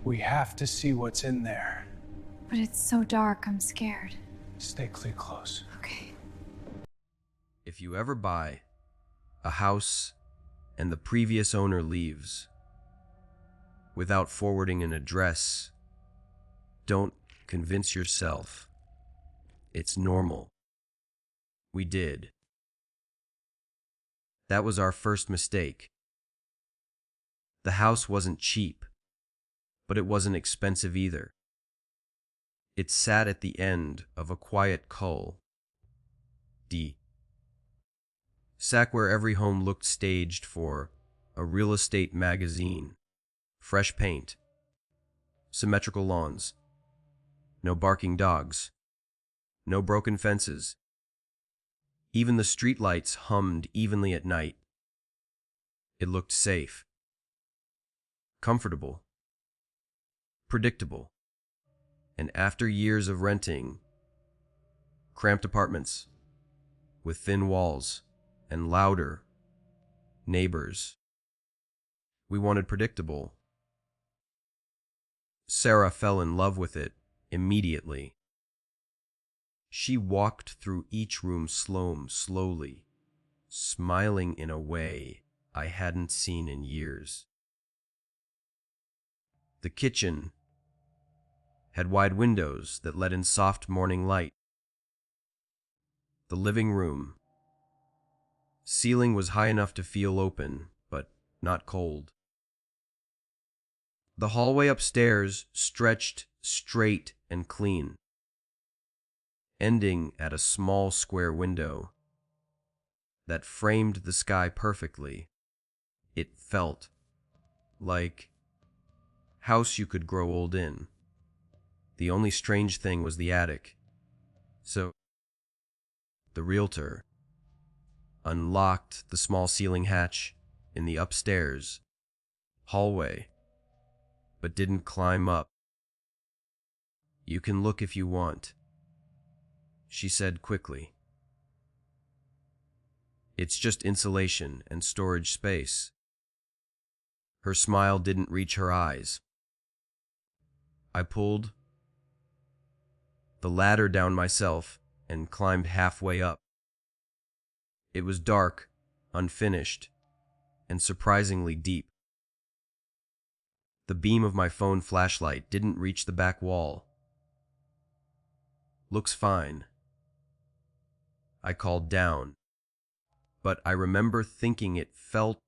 We have to see what's in there. But it's so dark, I'm scared. Stay close. Okay. If you ever buy a house and the previous owner leaves without forwarding an address, don't convince yourself it's normal. We did. That was our first mistake. The house wasn't cheap, but it wasn't expensive either. It sat at the end of a quiet cul de sac where every home looked staged for a real estate magazine. Fresh paint, symmetrical lawns, no barking dogs, no broken fences. Even the streetlights hummed evenly at night. It looked safe, comfortable, predictable. And after years of renting cramped apartments with thin walls and louder neighbors, we wanted predictable. Sarah fell in love with it immediately. She walked through each room slowly, smiling in a way I hadn't seen in years. The kitchen had wide windows that let in soft morning light. The living room ceiling was high enough to feel open, but not cold. The hallway upstairs stretched straight and clean, ending at a small square window that framed the sky perfectly. It felt like a house you could grow old in. The only strange thing was the attic. So the realtor unlocked the small ceiling hatch in the upstairs hallway, but didn't climb up. "You can look if you want," she said quickly. "It's just insulation and storage space." Her smile didn't reach her eyes. I pulled the ladder down myself and climbed halfway up. It was dark, unfinished, and surprisingly deep. The beam of my phone flashlight didn't reach the back wall. "Looks fine," I called down, but I remember thinking it felt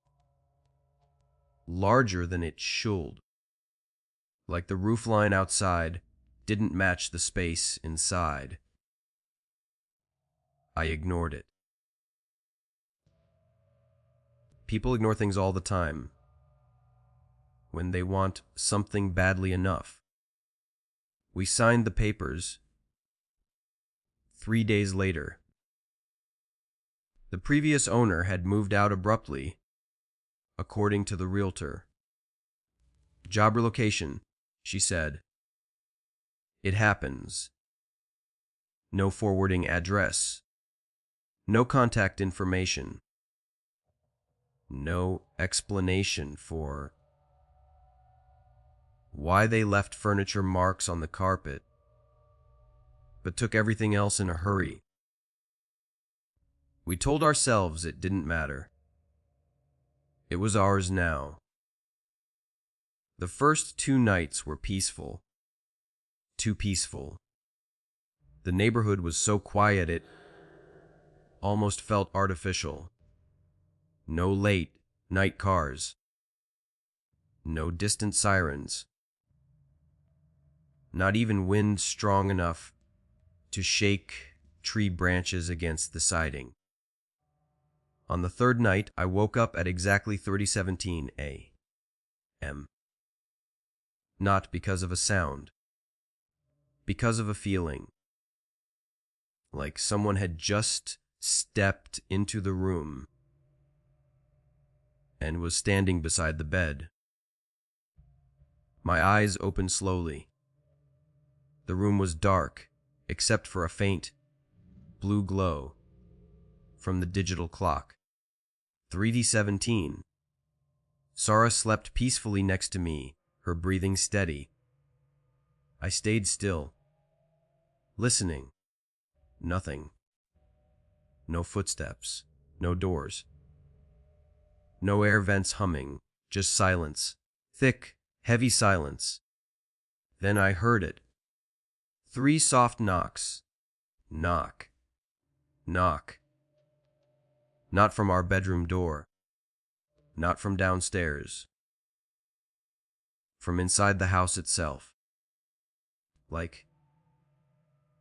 larger than it should, like the roofline outside didn't match the space inside. I ignored it. People ignore things all the time when they want something badly enough. We signed the papers 3 days later. The previous owner had moved out abruptly, according to the realtor. "Job relocation," she said. "It happens. No forwarding address. No contact information. No explanation for why they left furniture marks on the carpet, but took everything else in a hurry." We told ourselves it didn't matter. It was ours now. The first 2 nights were peaceful. Too peaceful. The neighborhood was so quiet it almost felt artificial. No late night cars. No distant sirens. Not even wind strong enough to shake tree branches against the siding. On the 3rd night, I woke up at exactly 30:17 a.m. Not because of a sound. Because of a feeling. Like someone had just stepped into the room and was standing beside the bed. My eyes opened slowly. The room was dark, except for a faint blue glow from the digital clock. 3:17. Sarah slept peacefully next to me, her breathing steady. I stayed still, listening. Nothing. No footsteps, no doors. No air vents humming, just silence. Thick, heavy silence. Then I heard it. 3 soft knocks. Knock. Knock. Not from our bedroom door. Not from downstairs. From inside the house itself. Like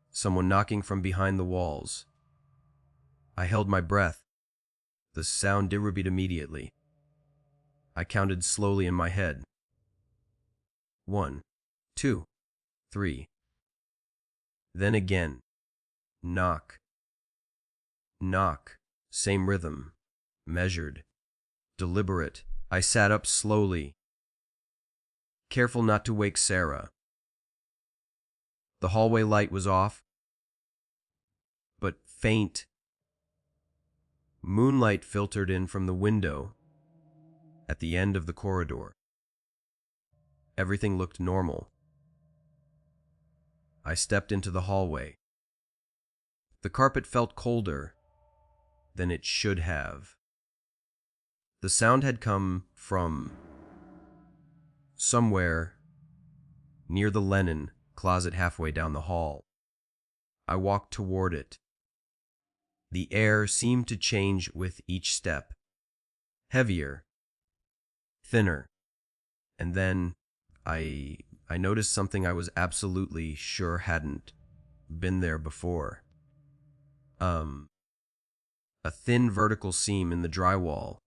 someone knocking from behind the walls. I held my breath. The sound did repeat immediately. I counted slowly in my head. 1, 2, 3. Then again. Knock. Knock. Same rhythm. Measured. Deliberate. I sat up slowly, careful not to wake Sarah. The hallway light was off, but faint. Moonlight filtered in from the window at the end of the corridor. Everything looked normal. I stepped into the hallway. The carpet felt colder than it should have. The sound had come from somewhere near the linen closet halfway down the hall. I walked toward it. The air seemed to change with each step. Heavier. Thinner. And then I noticed something I was absolutely sure hadn't been there before. A thin vertical seam in the drywall.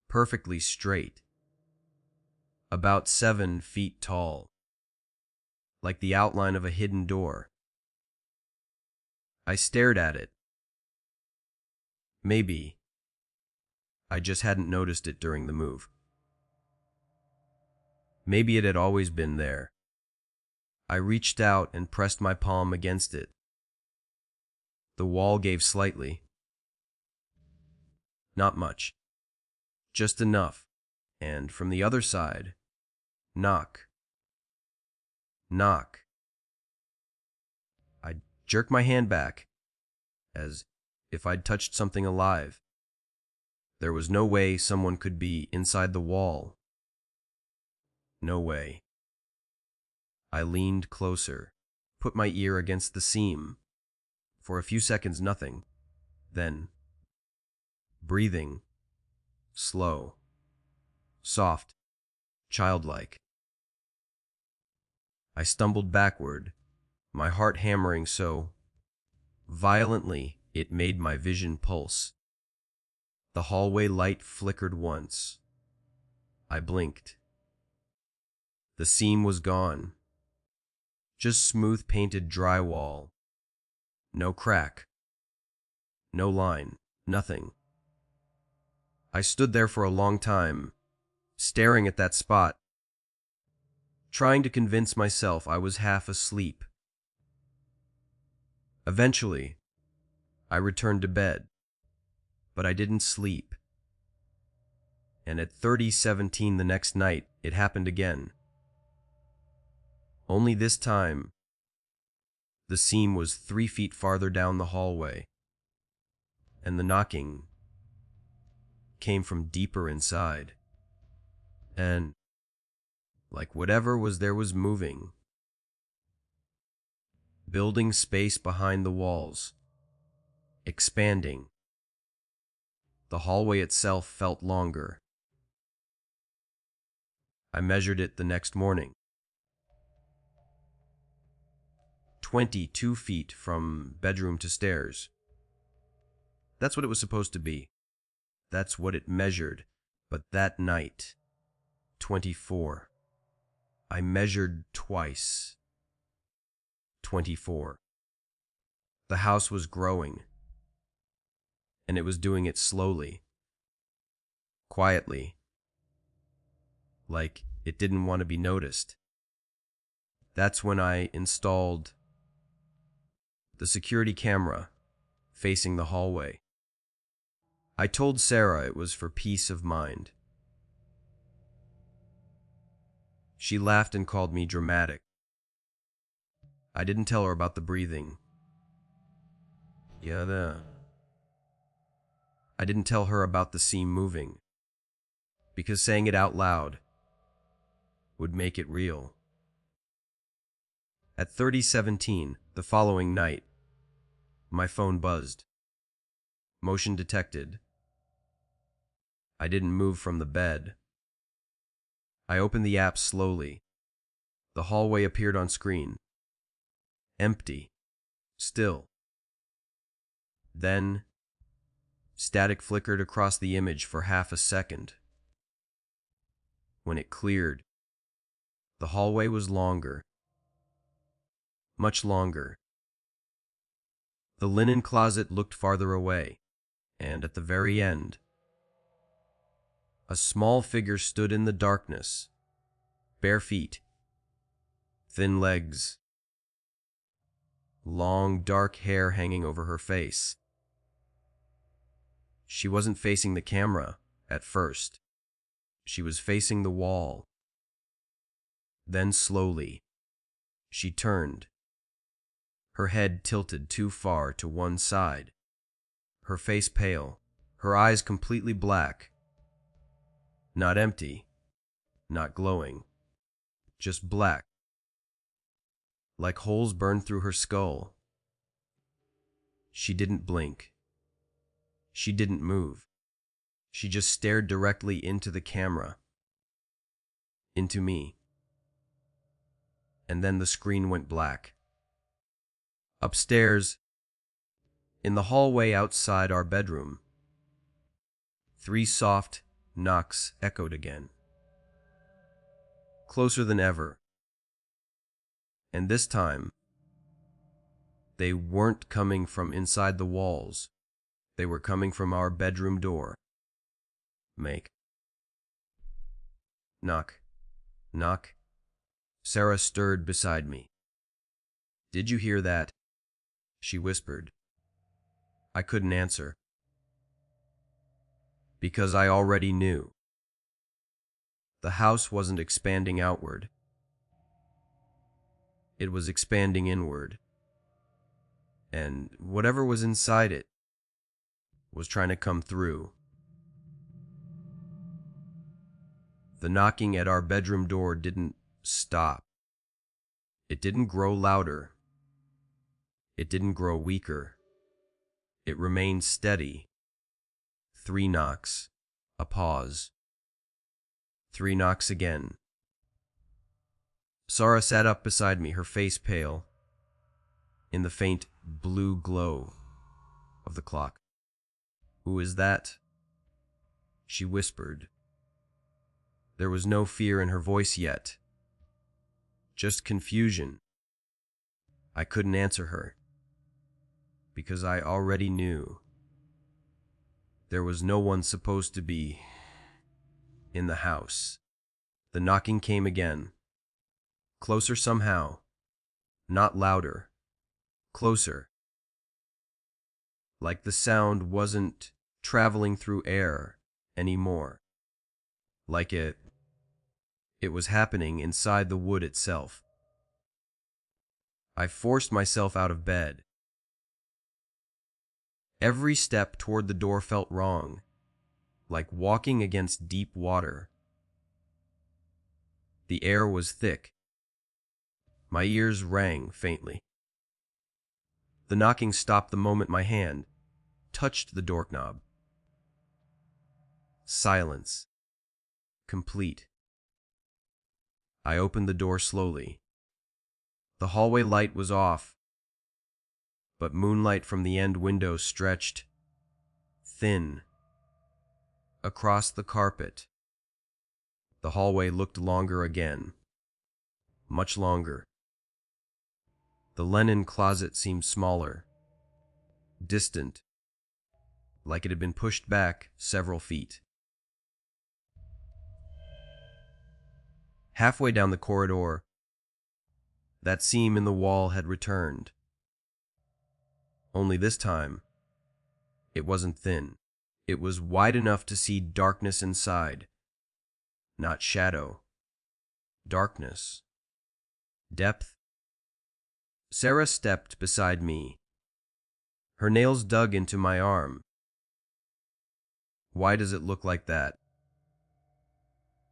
Perfectly straight. About 7 feet tall. Like the outline of a hidden door. I stared at it. Maybe I just hadn't noticed it during the move. Maybe it had always been there. I reached out and pressed my palm against it. The wall gave slightly. Not much. Just enough. And from the other side, knock. Knock. I jerked my hand back, as if I'd touched something alive. There was no way someone could be inside the wall. No way. I leaned closer, put my ear against the seam. For a few seconds, nothing. Then, breathing, slow, soft, childlike. I stumbled backward, my heart hammering so violently it made my vision pulse. The hallway light flickered once. I blinked. The seam was gone. Just smooth painted drywall. No crack. No line. Nothing. I stood there for a long time, staring at that spot, trying to convince myself I was half asleep. Eventually, I returned to bed, but I didn't sleep. And at 30:17 the next night, it happened again. Only this time, the seam was 3 feet farther down the hallway, and the knocking came from deeper inside. And, like whatever was there was moving, building space behind the walls, expanding. The hallway itself felt longer. I measured it the next morning. 22 feet from bedroom to stairs. That's what it was supposed to be. That's what it measured. But that night, 24. I measured twice. 24. The house was growing. And it was doing it slowly. Quietly. Like it didn't want to be noticed. That's when I installed the security camera facing the hallway. I told Sarah it was for peace of mind. She laughed and called me dramatic. I didn't tell her about the breathing. I didn't tell her about the seam moving, because saying it out loud would make it real. At 30:17, the following night, my phone buzzed. Motion detected. I didn't move from the bed. I opened the app slowly. The hallway appeared on screen. Empty. Still. Then, static flickered across the image for half a second. When it cleared, the hallway was longer. Much longer. The linen closet looked farther away, and at the very end, a small figure stood in the darkness, bare feet, thin legs, long dark hair hanging over her face. She wasn't facing the camera at first. She was facing the wall. Then slowly, she turned, her head tilted too far to one side, her face pale, her eyes completely black. Not empty, not glowing, just black, like holes burned through her skull. She didn't blink. She didn't move. She just stared directly into the camera, into me. And then the screen went black. Upstairs, in the hallway outside our bedroom, 3 soft knocks echoed again. Closer than ever. And this time, they weren't coming from inside the walls. They were coming from our bedroom door. Make. Knock. Knock. Sarah stirred beside me. "Did you hear that?" she whispered. I couldn't answer. Because I already knew. The house wasn't expanding outward. It was expanding inward. And whatever was inside it was trying to come through. The knocking at our bedroom door didn't stop. It didn't grow louder. It didn't grow weaker. It remained steady. 3 knocks, a pause. 3 knocks again. Sarah sat up beside me, her face pale, in the faint blue glow of the clock. "Who is that?" she whispered. There was no fear in her voice yet, just confusion. I couldn't answer her, because I already knew. There was no one supposed to be in the house. The knocking came again. Closer somehow. Not louder. Closer. Like the sound wasn't traveling through air anymore. Like it was happening inside the wood itself. I forced myself out of bed. Every step toward the door felt wrong, like walking against deep water. The air was thick. My ears rang faintly. The knocking stopped the moment my hand touched the doorknob. Silence. Complete. I opened the door slowly. The hallway light was off, but moonlight from the end window stretched, thin, across the carpet. The hallway looked longer again. Much longer. The linen closet seemed smaller, distant, like it had been pushed back several feet. Halfway down the corridor, that seam in the wall had returned. Only this time, it wasn't thin. It was wide enough to see darkness inside, not shadow. darkness, depth. Sarah stepped beside me. Her nails dug into my arm. "Why does it look like that?"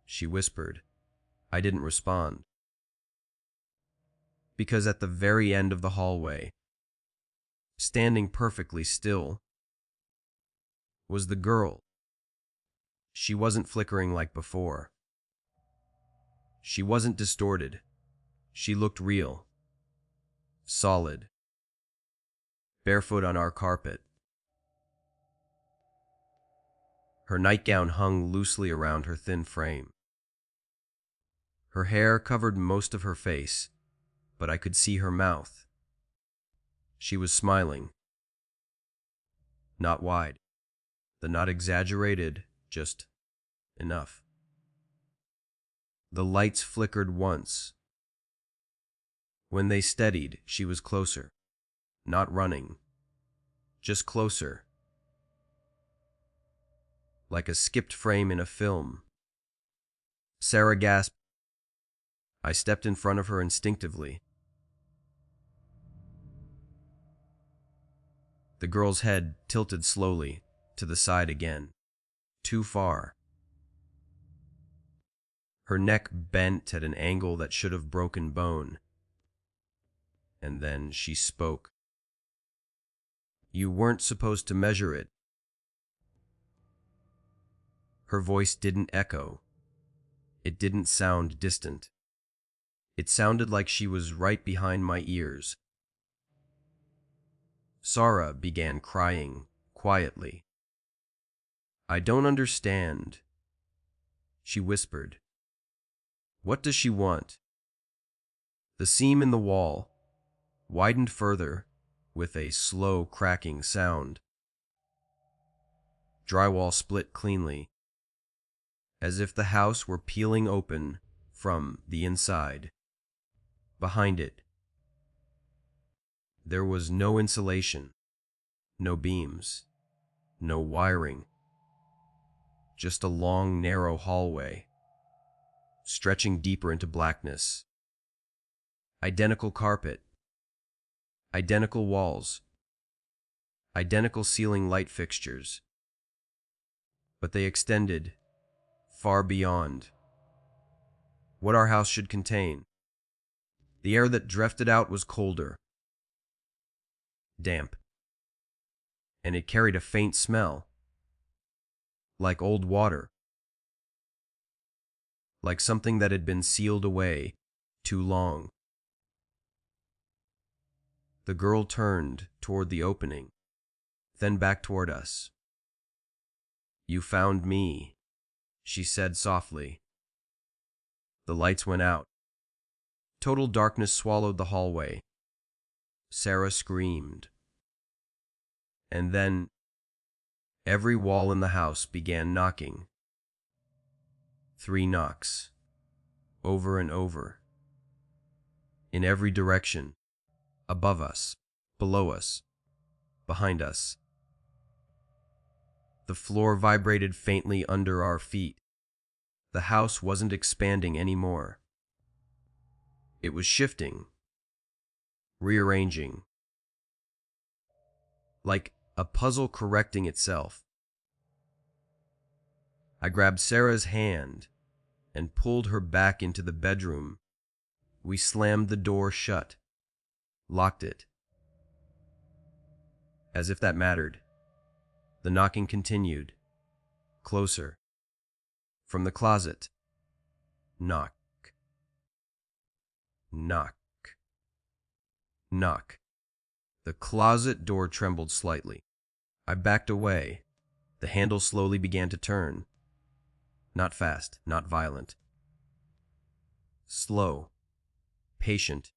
she whispered. I didn't respond. Because at the very end of the hallway, standing perfectly still, was the girl. She wasn't flickering like before. She wasn't distorted. She looked real, solid, barefoot on our carpet. Her nightgown hung loosely around her thin frame. Her hair covered most of her face, but I could see her mouth. She was smiling. Not wide, not exaggerated, just enough. The lights flickered once. When they steadied, she was closer. Not running, just closer. Like a skipped frame in a film. Sarah gasped. I stepped in front of her instinctively. The girl's head tilted slowly to the side again. Too far. Her neck bent at an angle that should have broken bone. And then she spoke. "You weren't supposed to measure it." Her voice didn't echo. It didn't sound distant. It sounded like she was right behind my ears. Sarah began crying quietly. "I don't understand," she whispered. "What does she want?" The seam in the wall widened further with a slow cracking sound. Drywall split cleanly, as if the house were peeling open from the inside. Behind it, there was no insulation, no beams, no wiring. Just a long, narrow hallway, stretching deeper into blackness. Identical carpet, identical walls, identical ceiling light fixtures. But they extended far beyond what our house should contain. The air that drifted out was colder, damp, and it carried a faint smell, like old water, like something that had been sealed away too long. The girl turned toward the opening, then back toward us. "You found me," she said softly. The lights went out. Total darkness swallowed the hallway. Sarah screamed. And then every wall in the house began knocking. 3 knocks, over and over, in every direction, above us, below us, behind us. The floor vibrated faintly under our feet. The house wasn't expanding anymore. It was shifting, rearranging, like a puzzle correcting itself. I grabbed Sarah's hand and pulled her back into the bedroom. We slammed the door shut, locked it. As if that mattered, the knocking continued, closer. From the closet. Knock. Knock. Knock. The closet door trembled slightly. I backed away. The handle slowly began to turn. Not fast, not violent. Slow. Patient.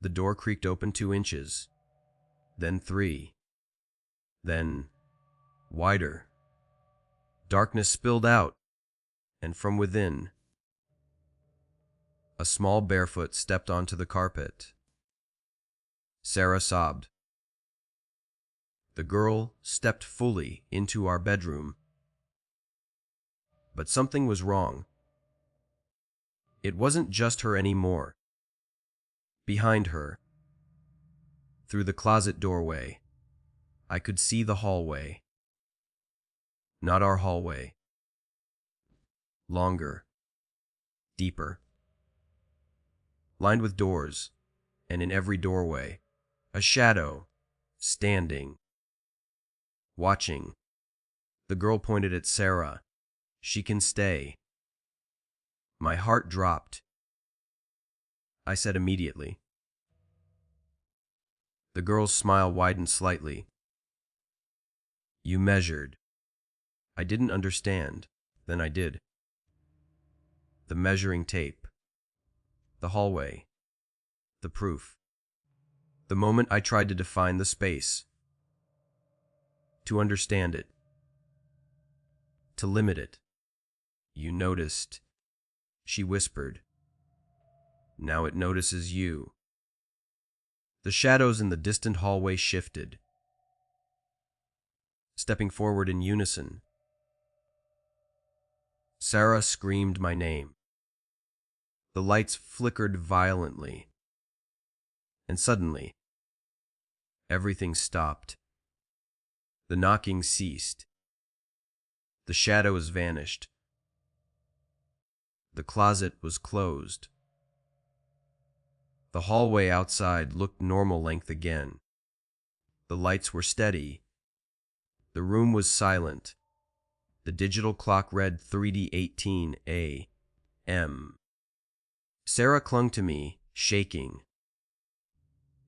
The door creaked open 2 inches. Then 3. Then wider. Darkness spilled out, and from within, a small barefoot stepped onto the carpet. Sarah sobbed. The girl stepped fully into our bedroom. But something was wrong. It wasn't just her anymore. Behind her, through the closet doorway, I could see the hallway. Not our hallway. Longer, deeper, lined with doors, and in every doorway, a shadow, standing, watching. The girl pointed at Sarah. She can stay. My heart dropped. I said immediately. The girl's smile widened slightly. You measured. I didn't understand. Then I did. The measuring tape. The hallway. The proof. The moment I tried to define the space. To understand it. To limit it. You noticed. She whispered. Now it notices you. The shadows in the distant hallway shifted, stepping forward in unison. Sarah screamed my name. The lights flickered violently, and suddenly, everything stopped. The knocking ceased. The shadows vanished. The closet was closed. The hallway outside looked normal length again. The lights were steady. The room was silent. The digital clock read 3:18 a.m. Sarah clung to me, shaking.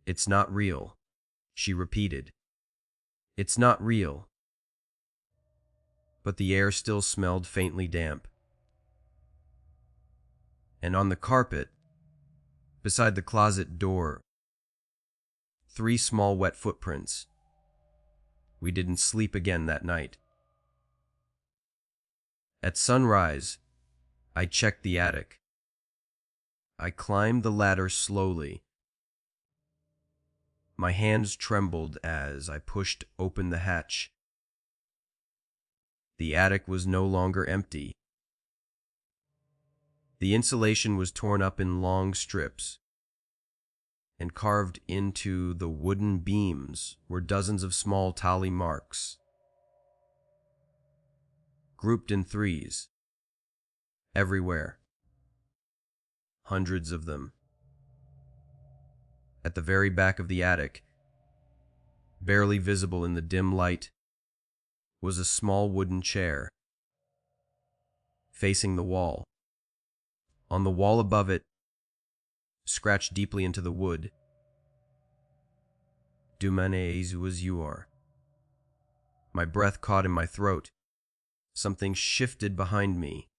It's not real, she repeated. It's not real. But the air still smelled faintly damp. And on the carpet, beside the closet door, 3 small wet footprints. We didn't sleep again that night. At sunrise, I checked the attic. I climbed the ladder slowly. My hands trembled as I pushed open the hatch. The attic was no longer empty. The insulation was torn up in long strips, and carved into the wooden beams were dozens of small tally marks, grouped in threes, everywhere. Hundreds of them. At the very back of the attic, barely visible in the dim light, was a small wooden chair, facing the wall. On the wall above it, scratched deeply into the wood, "Dumanes was you are." My breath caught in my throat. Something shifted behind me.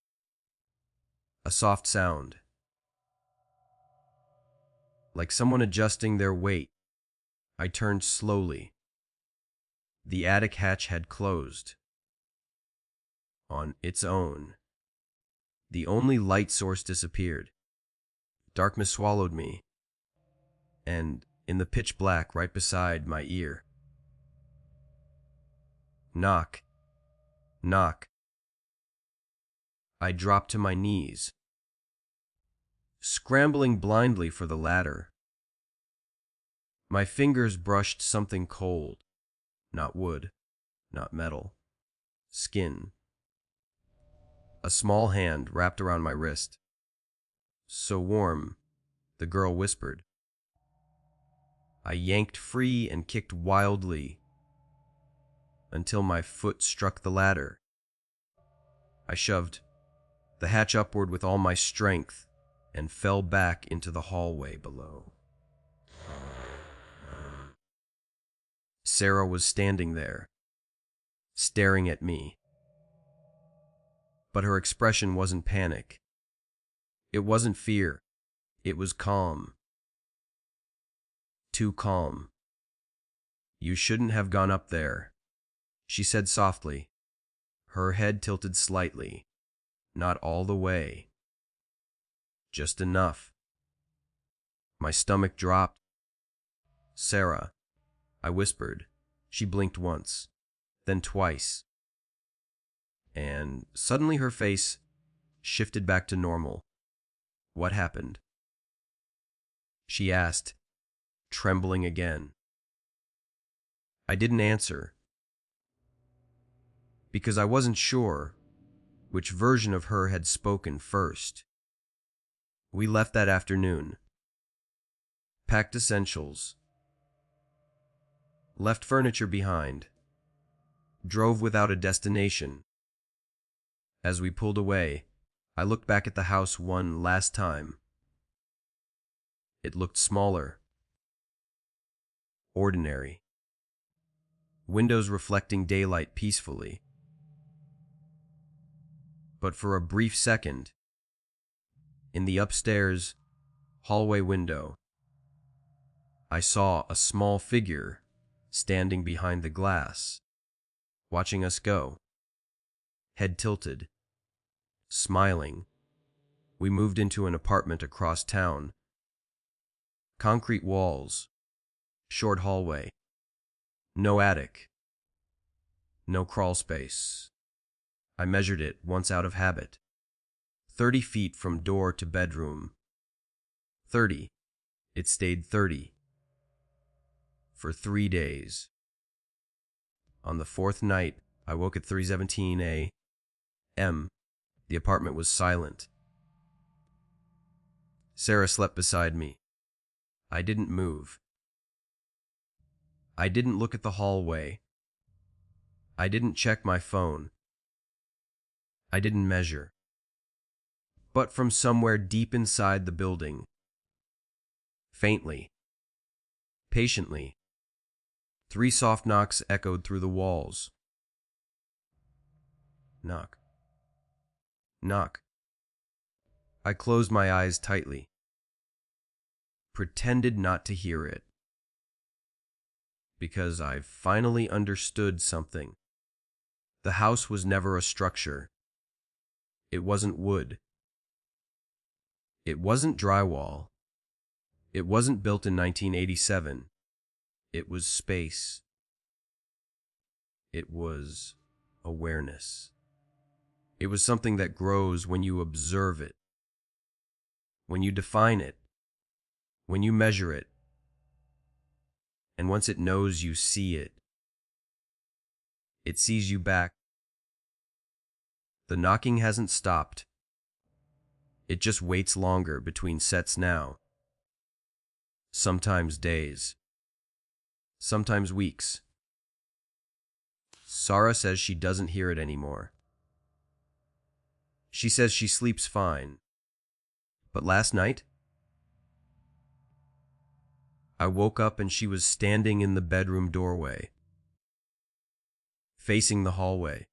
A soft sound. Like someone adjusting their weight. I turned slowly. The attic hatch had closed. On its own. The only light source disappeared. Darkness swallowed me. And in the pitch black right beside my ear. Knock. Knock. I dropped to my knees, scrambling blindly for the ladder. My fingers brushed something cold, not wood, not metal, skin. A small hand wrapped around my wrist. So warm, the girl whispered. I yanked free and kicked wildly until my foot struck the ladder. I shoved the hatch upward with all my strength and fell back into the hallway below. Sarah was standing there, staring at me. But her expression wasn't panic. It wasn't fear. It was calm. Too calm. You shouldn't have gone up there, she said softly, her head tilted slightly, not all the way. Just enough. My stomach dropped. Sarah, I whispered. She blinked once, then twice. And suddenly her face shifted back to normal. What happened? She asked, trembling again. I didn't answer, because I wasn't sure which version of her had spoken first. We left that afternoon, packed essentials, left furniture behind, drove without a destination. As we pulled away, I looked back at the house one last time. It looked smaller, ordinary, windows reflecting daylight peacefully. But for a brief second, in the upstairs hallway window, I saw a small figure standing behind the glass, watching us go. Head tilted, smiling. We moved into an apartment across town. Concrete walls, short hallway, no attic, no crawl space. I measured it once out of habit. 30 feet from door to bedroom. 30. It stayed 30. For 3 days. On the fourth night, I woke at 3:17 a.m. The apartment was silent. Sarah slept beside me. I didn't move. I didn't look at the hallway. I didn't check my phone. I didn't measure. But from somewhere deep inside the building, faintly, patiently, 3 soft knocks echoed through the walls. Knock. Knock. I closed my eyes tightly, pretended not to hear it, because I finally understood something. The house was never a structure. It wasn't wood. It wasn't drywall. It wasn't built in 1987. It was space. It was awareness. It was something that grows when you observe it, when you define it, when you measure it, and once it knows you see it. It sees you back. The knocking hasn't stopped. It just waits longer between sets now. Sometimes days. Sometimes weeks. Sarah says she doesn't hear it anymore. She says she sleeps fine. But last night, I woke up and she was standing in the bedroom doorway, facing the hallway,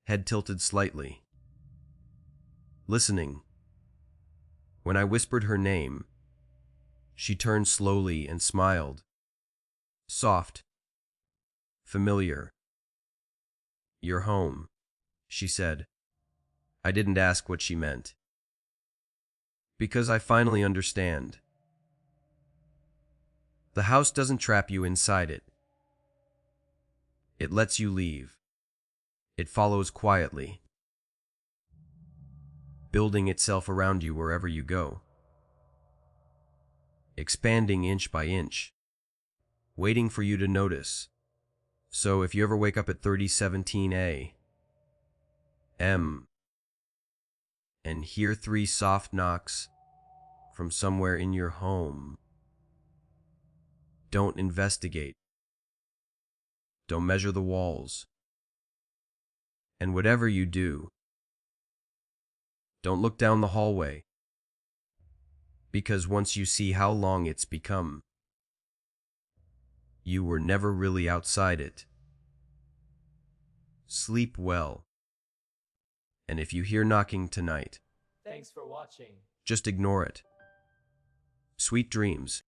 head tilted slightly, listening. When I whispered her name, she turned slowly and smiled. Soft, familiar. You're home, she said. I didn't ask what she meant, because I finally understand. The house doesn't trap you inside it. It lets you leave. It follows quietly, building itself around you wherever you go, expanding inch by inch, waiting for you to notice. So if you ever wake up at 30:17 a.m. and hear 3 soft knocks from somewhere in your home, don't investigate. Don't measure the walls. And whatever you do, don't look down the hallway, because once you see how long it's become, you were never really outside it. Sleep well. And if you hear knocking tonight, Thanks for watching. just ignore it. Sweet dreams.